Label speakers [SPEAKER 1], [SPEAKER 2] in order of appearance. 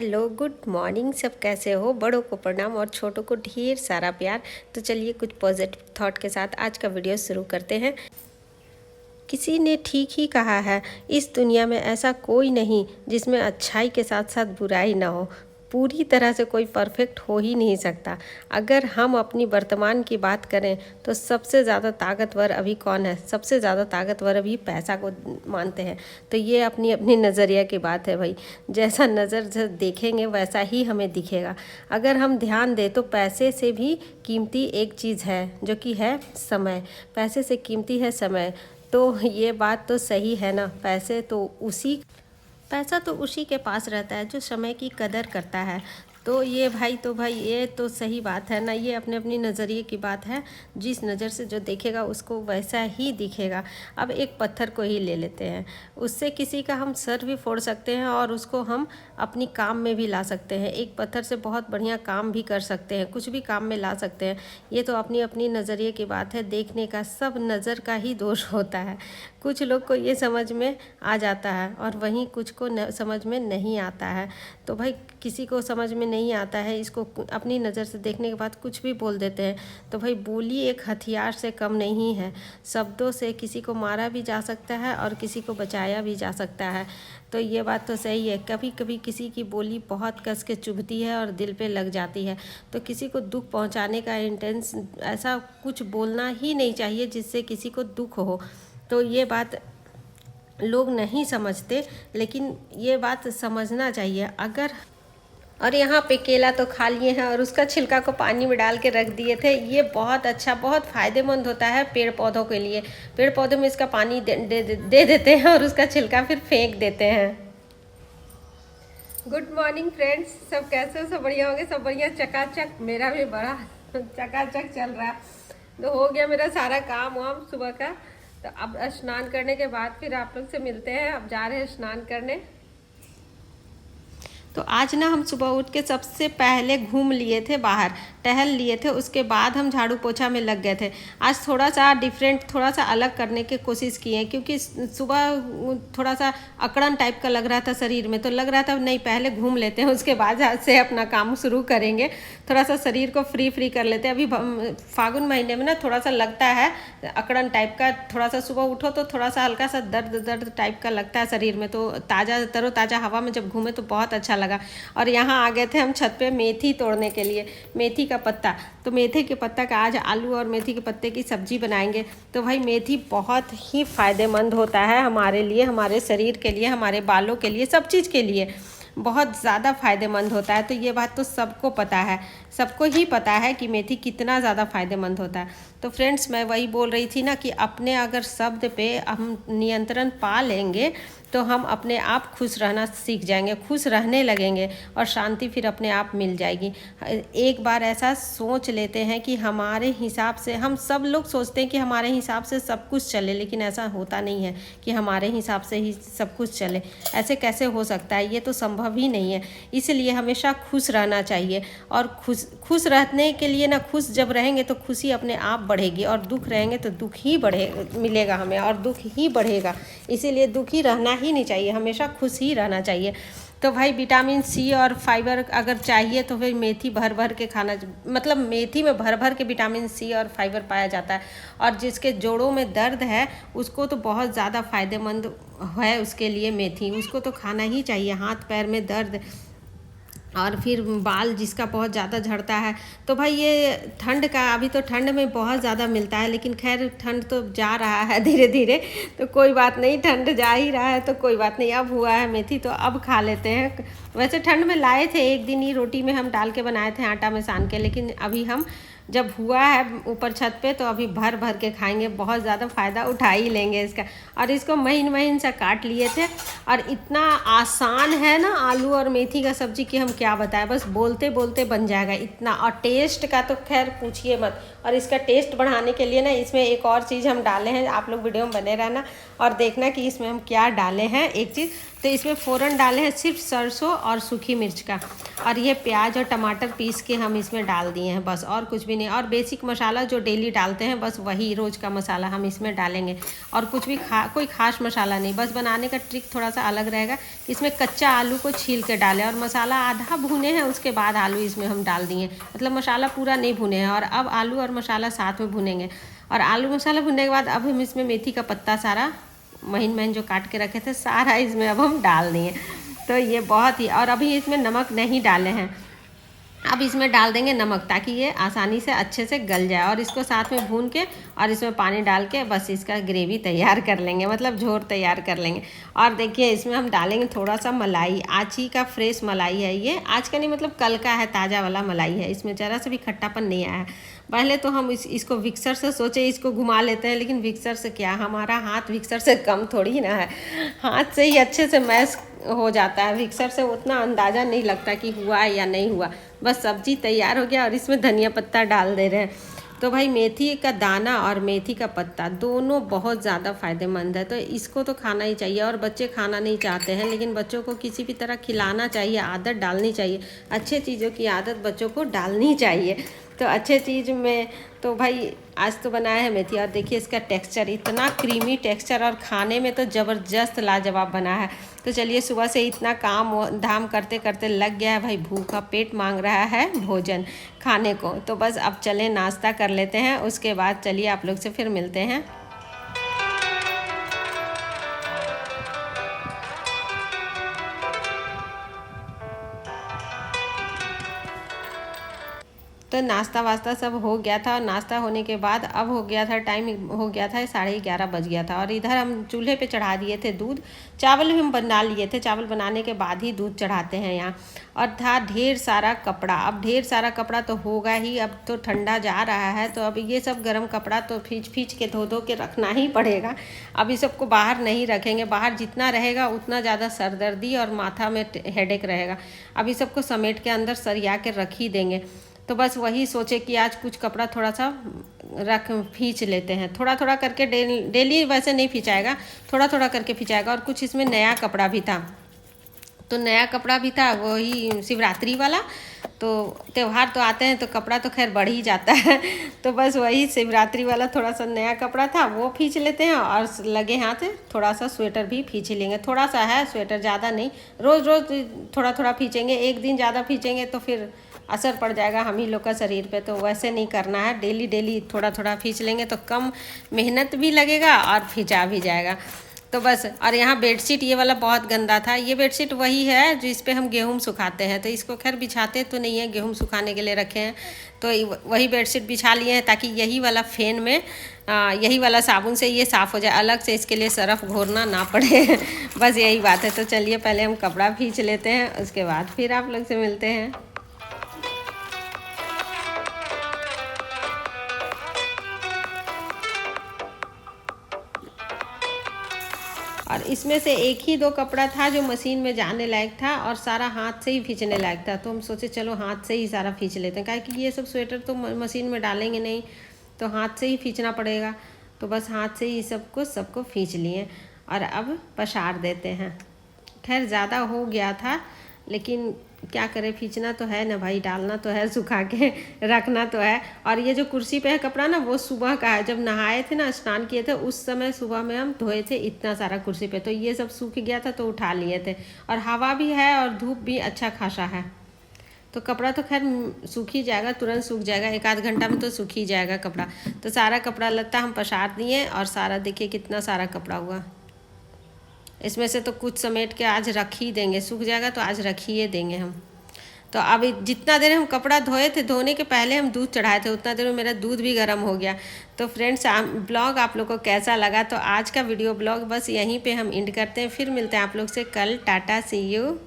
[SPEAKER 1] Hello, good morning. सब कैसे हो? बड़ों को प्रणाम और छोटों को ढेर सारा प्यार। तो चलिए कुछ पॉजिटिव थॉट के साथ आज का वीडियो शुरू करते हैं। किसी ने ठीक ही कहा है, इस दुनिया में ऐसा कोई नहीं जिसमें अच्छाई के साथ साथ बुराई ना हो। पूरी तरह से कोई परफेक्ट हो ही नहीं सकता। अगर हम अपनी वर्तमान की बात करें तो सबसे ज़्यादा ताकतवर अभी कौन है? सबसे ज़्यादा ताकतवर अभी पैसा को मानते हैं। तो ये अपनी अपनी नज़रिया की बात है भाई। जैसा नज़र से देखेंगे वैसा ही हमें दिखेगा। अगर हम ध्यान दें तो पैसे से भी कीमती एक चीज़ है जो कि है समय। पैसे से कीमती है समय। तो ये बात तो सही है ना। पैसा तो उसी के पास रहता है जो समय की कदर करता है। तो भाई ये तो सही बात है ना। ये अपने अपनी नज़रिए की बात है। जिस नज़र से जो देखेगा उसको वैसा ही दिखेगा। अब एक पत्थर को ही ले लेते हैं, उससे किसी का हम सर भी फोड़ सकते हैं और उसको हम अपनी काम में भी ला सकते हैं। एक पत्थर से बहुत बढ़िया काम भी कर सकते हैं, कुछ भी काम में ला सकते हैं। ये तो अपनी अपनी नज़रिए की बात है, देखने का। सब नज़र का ही दोष होता है। कुछ लोग को ये समझ में आ जाता है और वहीं कुछ को समझ में नहीं आता है। तो भाई किसी को समझ में नहीं आता है, इसको अपनी नज़र से देखने के बाद कुछ भी बोल देते हैं। तो भाई बोली एक हथियार से कम नहीं है। शब्दों से किसी को मारा भी जा सकता है और किसी को बचाया भी जा सकता है। तो ये बात तो सही है। कभी कभी किसी की बोली बहुत कस के चुभती है और दिल पे लग जाती है। तो किसी को दुख पहुंचाने का इंटेंस ऐसा कुछ बोलना ही नहीं चाहिए जिससे किसी को दुख हो। तो ये बात लोग नहीं समझते, लेकिन ये बात समझना चाहिए। और यहाँ पे केला तो खा लिए हैं और उसका छिलका को पानी में डाल के रख दिए थे। ये बहुत अच्छा, बहुत फ़ायदेमंद होता है पेड़ पौधों के लिए। पेड़ पौधों में इसका पानी दे देते हैं और उसका छिलका फिर फेंक देते हैं। गुड मॉर्निंग फ्रेंड्स, सब कैसे हो? सब बढ़िया होंगे, सब बढ़िया चकाचक। मेरा भी बड़ा चकाचक चल रहा है। तो हो गया मेरा सारा काम वाम सुबह का। तो अब स्नान करने के बाद फिर आप लोग से मिलते हैं। अब जा रहे हैं स्नान करने। तो आज ना हम सुबह उठ के सबसे पहले घूम लिए थे बाहर, टहल लिए थे। उसके बाद हम झाड़ू पोछा में लग गए थे। आज थोड़ा सा डिफरेंट, थोड़ा सा अलग करने की कोशिश की है, क्योंकि सुबह थोड़ा सा अकड़न टाइप का लग रहा था शरीर में। तो लग रहा था नहीं, पहले घूम लेते हैं, उसके बाद से अपना काम शुरू करेंगे। थोड़ा सा शरीर को फ्री कर लेते हैं। अभी फागुन महीने में ना थोड़ा सा लगता है अकड़न टाइप का। थोड़ा सा सुबह उठो तो थोड़ा सा हल्का सा दर्द टाइप का लगता है शरीर में। तो तरोताज़ा हवा में जब घूमे तो बहुत अच्छा लगा। और यहाँ आ गए थे हम छत पे मेथी तोड़ने के लिए, मेथी का पत्ता। तो मेथी के पत्ता का आज आलू और मेथी के पत्ते की सब्जी बनाएंगे। तो भाई मेथी बहुत ही फ़ायदेमंद होता है हमारे लिए, हमारे शरीर के लिए, हमारे बालों के लिए, सब चीज़ के लिए बहुत ज़्यादा फ़ायदेमंद होता है। तो ये बात तो सबको पता है, सबको ही पता है कि मेथी कितना ज़्यादा फ़ायदेमंद होता है। तो फ्रेंड्स, मैं वही बोल रही थी ना कि अपने अगर शब्द पे हम नियंत्रण पा लेंगे तो हम अपने आप खुश रहना सीख जाएंगे, खुश रहने लगेंगे और शांति फिर अपने आप मिल जाएगी। एक बार ऐसा सोच लेते हैं कि हमारे हिसाब से, हम सब लोग सोचते हैं कि हमारे हिसाब से सब कुछ चले, लेकिन ऐसा होता नहीं है कि हमारे हिसाब से ही सब कुछ चले। ऐसे कैसे हो सकता है? ये तो संभव ही नहीं है। इसलिए हमेशा खुश रहना चाहिए। और खुश रहने के लिए ना, खुश जब रहेंगे तो खुशी अपने आप बढ़ेगी, और दुख रहेंगे तो दुख ही मिलेगा हमें, और दुख ही बढ़ेगा। इसीलिए दुखी रहना ही नहीं चाहिए, हमेशा खुश ही रहना चाहिए। तो भाई विटामिन सी और फाइबर अगर चाहिए तो फिर मेथी भर भर के खाना, मतलब मेथी में भर भर के विटामिन सी और फाइबर पाया जाता है। और जिसके जोड़ों में दर्द है उसको तो बहुत ज़्यादा फायदेमंद है उसके लिए मेथी। उसको तो खाना ही चाहिए। हाथ पैर में दर्द और फिर बाल जिसका बहुत ज़्यादा झड़ता है, तो भाई ये ठंड का, अभी तो ठंड में बहुत ज़्यादा मिलता है, लेकिन खैर ठंड तो जा रहा है धीरे धीरे। तो कोई बात नहीं, ठंड जा ही रहा है तो कोई बात नहीं। अब हुआ है मेथी तो अब खा लेते हैं। वैसे ठंड में लाए थे, एक दिन ही रोटी में हम डाल के बनाए थे आटा में सान के, लेकिन अभी हम जब हुआ है ऊपर छत पे तो अभी भर भर के खाएंगे, बहुत ज़्यादा फ़ायदा उठा ही लेंगे इसका। और इसको महीन महीन सा काट लिए थे। और इतना आसान है ना आलू और मेथी का सब्जी कि हम क्या बताएं, बस बोलते बोलते बन जाएगा इतना। और टेस्ट का तो खैर पूछिए मत। और इसका टेस्ट बढ़ाने के लिए ना इसमें एक और चीज़ हम डाले हैं, आप लोग वीडियो में बने रहना और देखना कि इसमें हम क्या डाले हैं। एक चीज़ तो इसमें फ़ौरन डाले हैं सिर्फ सरसों और सूखी मिर्च का, और ये प्याज और टमाटर पीस के हम इसमें डाल दिए हैं, बस और कुछ भी नहीं। और बेसिक मसाला जो डेली डालते हैं बस वही रोज़ का मसाला हम इसमें डालेंगे, और कुछ भी कोई ख़ास मसाला नहीं। बस बनाने का ट्रिक थोड़ा सा अलग रहेगा, इसमें कच्चा आलू को छील के डालें और मसाला आधा भुने हैं, उसके बाद आलू इसमें हम डाल दिए, मतलब मसाला पूरा नहीं भुने हैं। और अब आलू और मसाला साथ में भुनेंगे, और आलू मसाला भुनने के बाद अब हम इसमें मेथी का पत्ता सारा महीन महीन जो काट के रखे थे सारा इसमें अब हम डाल दिए। तो ये बहुत ही, और अभी इसमें नमक नहीं डाले हैं, अब इसमें डाल देंगे नमक ताकि ये आसानी से अच्छे से गल जाए, और इसको साथ में भून के और इसमें पानी डाल के बस इसका ग्रेवी तैयार कर लेंगे, मतलब झोर तैयार कर लेंगे। और देखिए इसमें हम डालेंगे थोड़ा सा मलाई, आज ही का फ्रेश मलाई है, ये आज का नहीं मतलब कल का है, ताज़ा वाला मलाई है, इसमें ज़रा सा भी खट्टापन नहीं आया है। पहले तो हम इसको विक्सर से सोचे इसको घुमा लेते हैं, लेकिन विक्सर से क्या, हमारा हाथ विक्सर से कम थोड़ी ना है, हाथ से ही अच्छे से मैश हो जाता है, विक्सर से उतना अंदाज़ा नहीं लगता कि हुआ या नहीं हुआ। बस सब्जी तैयार हो गया और इसमें धनिया पत्ता डाल दे रहे हैं। तो भाई मेथी का दाना और मेथी का पत्ता दोनों बहुत ज़्यादा फ़ायदेमंद है, तो इसको तो खाना ही चाहिए। और बच्चे खाना नहीं चाहते हैं, लेकिन बच्चों को किसी भी तरह खिलाना चाहिए, आदत डालनी चाहिए, अच्छे चीज़ों की आदत बच्चों को डालनी चाहिए। तो अच्छे चीज़ में तो भाई आज तो बनाया है मेथी, और देखिए इसका टेक्सचर इतना क्रीमी टेक्सचर, और खाने में तो ज़बरदस्त लाजवाब बना है। तो चलिए सुबह से इतना काम धाम करते करते लग गया है भाई, भूखा पेट मांग रहा है भोजन खाने को। तो बस अब चलें नाश्ता कर लेते हैं, उसके बाद चलिए आप लोग से फिर मिलते हैं। तो नाश्ता वास्ता सब हो गया था, और नाश्ता होने के बाद अब हो गया था टाइम, हो गया था 11:30 बज गया था। और इधर हम चूल्हे पे चढ़ा दिए थे दूध, चावल भी हम बना लिए थे, चावल बनाने के बाद ही दूध चढ़ाते हैं यहाँ। और था ढेर सारा कपड़ा, अब ढेर सारा कपड़ा तो होगा ही, अब तो ठंडा जा रहा है, तो अब ये सब गर्म कपड़ा तो खींच के धो के रखना ही पड़ेगा। अब इस सबको बाहर नहीं रखेंगे, बाहर जितना रहेगा उतना ज़्यादा सरदर्दी और माथा में हेडेक रहेगा। अब इस सबको समेट के अंदर सरिया के रख ही देंगे। तो बस वही सोचे कि आज कुछ कपड़ा थोड़ा सा खींच लेते हैं, थोड़ा थोड़ा करके, डेली वैसे नहीं खिंचाएगा, थोड़ा थोड़ा करके खिंचाएगा। और कुछ इसमें नया कपड़ा भी था, तो नया कपड़ा भी था वही शिवरात्रि वाला, तो त्यौहार तो आते हैं तो कपड़ा तो खैर बढ़ ही जाता है। तो बस वही शिवरात्रि वाला थोड़ा सा नया कपड़ा था, वो खींच लेते हैं, और लगे हाथ थोड़ा सा स्वेटर भी खींच लेंगे, थोड़ा सा है स्वेटर, ज़्यादा नहीं, रोज़ रोज़ थोड़ा थोड़ा खींचेंगे, एक दिन ज़्यादा खींचेंगे तो फिर असर पड़ जाएगा हम ही लोग का शरीर पे, तो वैसे नहीं करना है, डेली डेली थोड़ा थोड़ा खींच लेंगे तो कम मेहनत भी लगेगा और खिंचा भी जाएगा। तो बस, और यहाँ बेडशीट ये वाला बहुत गंदा था, ये बेडशीट वही है जो इस पर हम गेहूँ सुखाते हैं, तो इसको खैर बिछाते तो नहीं है, गेहूँ सुखाने के लिए रखे हैं, तो वही बेडशीट बिछा लिए हैं ताकि यही वाला फैन में यही वाला साबुन से ये साफ़ हो जाए, अलग से इसके लिए सरफ घोरना ना पड़े। बस यही बात है। तो चलिए पहले हम कपड़ा खींच लेते हैं, उसके बाद फिर आप लोग से मिलते हैं। और इसमें से एक ही दो कपड़ा था जो मशीन में जाने लायक था, और सारा हाथ से ही खींचने लायक था, तो हम सोचे चलो हाथ से ही सारा खींच लेते हैं, क्योंकि ये सब स्वेटर तो मशीन में डालेंगे नहीं, तो हाथ से ही खींचना पड़ेगा। तो बस हाथ से ही सबको खींच लिए, और अब पसार देते हैं। खैर ज़्यादा हो गया था, लेकिन क्या करें, खींचना तो है ना भाई, डालना तो है, सुखा के रखना तो है। और ये जो कुर्सी पे है कपड़ा ना, वो सुबह का है, जब नहाए थे ना, स्नान किए थे, उस समय सुबह में हम धोए थे इतना सारा कुर्सी पे, तो ये सब सूख गया था तो उठा लिए थे। और हवा भी है और धूप भी अच्छा खासा है, तो कपड़ा तो खैर सूख ही जाएगा, तुरंत सूख जाएगा, 1 आध घंटा में तो सूख ही जाएगा कपड़ा। तो सारा कपड़ा लत्ता हम पसार दिए, और सारा देखिए कितना सारा कपड़ा हुआ। इसमें से तो कुछ समेट के आज रख ही देंगे, सूख जाएगा तो आज रख ही देंगे हम। तो अभी जितना देर हम कपड़ा धोए थे, धोने के पहले हम दूध चढ़ाए थे, उतना देर में मेरा दूध भी गर्म हो गया। तो फ्रेंड्स, ब्लॉग आप लोग को कैसा लगा? तो आज का वीडियो ब्लॉग बस यहीं पे हम एंड करते हैं, फिर मिलते हैं आप लोग से कल। टाटा, सी यू।